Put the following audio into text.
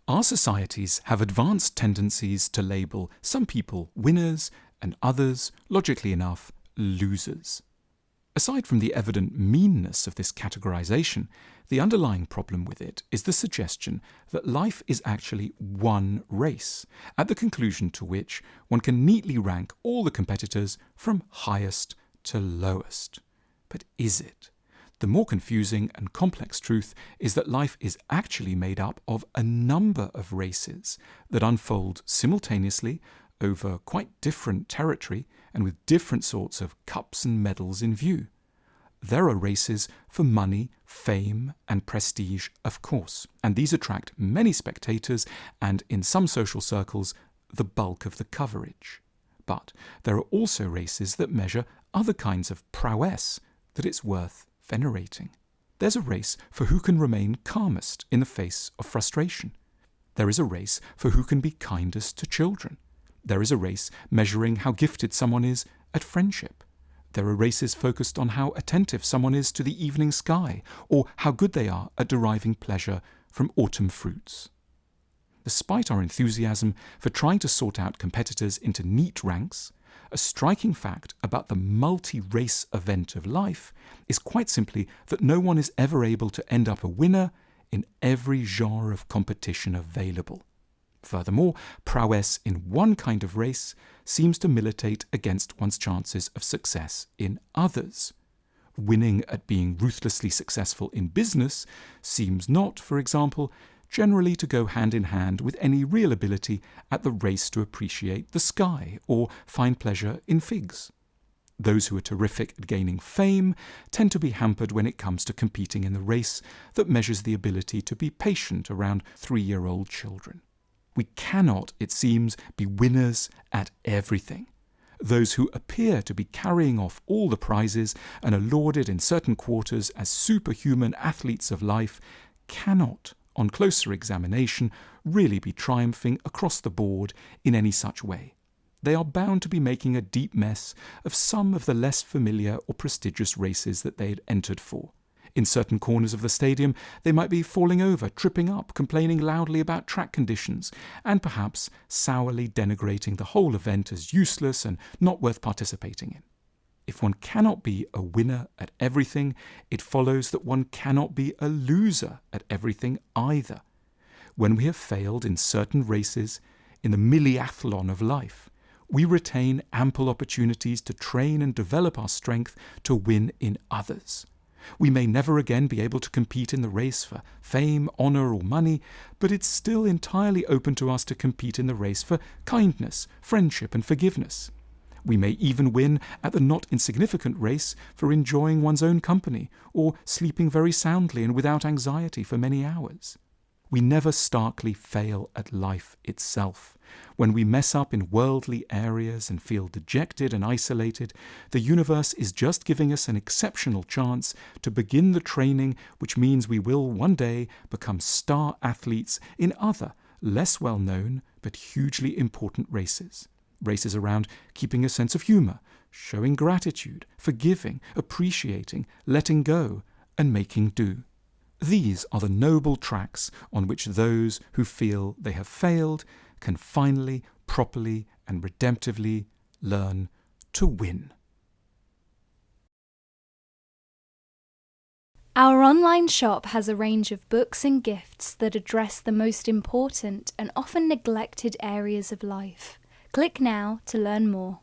Our societies have advanced tendencies to label some people winners and others, logically enough, losers. Aside from the evident meanness of this categorisation, the underlying problem with it is the suggestion that life is actually one race, at the conclusion to which one can neatly rank all the competitors from highest to lowest. But is it? The more confusing and complex truth is that life is actually made up of a number of races that unfold simultaneously over quite different territory and with different sorts of cups and medals in view. There are races for money, fame and prestige, of course, and these attract many spectators and, in some social circles, the bulk of the coverage. But there are also races that measure other kinds of prowess that it's worth venerating. There's a race for who can remain calmest in the face of frustration. There is a race for who can be kindest to children. There is a race measuring how gifted someone is at friendship. There are races focused on how attentive someone is to the evening sky, or how good they are at deriving pleasure from autumn fruits. Despite our enthusiasm for trying to sort out competitors into neat ranks, a striking fact about the multi-race event of life is quite simply that no one is ever able to end up a winner in every genre of competition available. Furthermore, prowess in one kind of race seems to militate against one's chances of success in others. Winning at being ruthlessly successful in business seems not, for example, generally to go hand in hand with any real ability at the race to appreciate the sky or find pleasure in figs. Those who are terrific at gaining fame tend to be hampered when it comes to competing in the race that measures the ability to be patient around 3-year-old children. We cannot, it seems, be winners at everything. Those who appear to be carrying off all the prizes and are lauded in certain quarters as superhuman athletes of life cannot, on closer examination, really be triumphing across the board in any such way. They are bound to be making a deep mess of some of the less familiar or prestigious races that they had entered for. In certain corners of the stadium, they might be falling over, tripping up, complaining loudly about track conditions, and perhaps sourly denigrating the whole event as useless and not worth participating in. If one cannot be a winner at everything, it follows that one cannot be a loser at everything either. When we have failed in certain races, in the milliathlon of life, we retain ample opportunities to train and develop our strength to win in others. We may never again be able to compete in the race for fame, honour or money, but it's still entirely open to us to compete in the race for kindness, friendship and forgiveness. We may even win at the not insignificant race for enjoying one's own company or sleeping very soundly and without anxiety for many hours. We never starkly fail at life itself. When we mess up in worldly areas and feel dejected and isolated, the universe is just giving us an exceptional chance to begin the training which means we will one day become star athletes in other, less well-known but hugely important races. Races around keeping a sense of humour, showing gratitude, forgiving, appreciating, letting go, and making do. These are the noble tracks on which those who feel they have failed can finally, properly and redemptively learn to win. Our online shop has a range of books and gifts that address the most important and often neglected areas of life. Click now to learn more.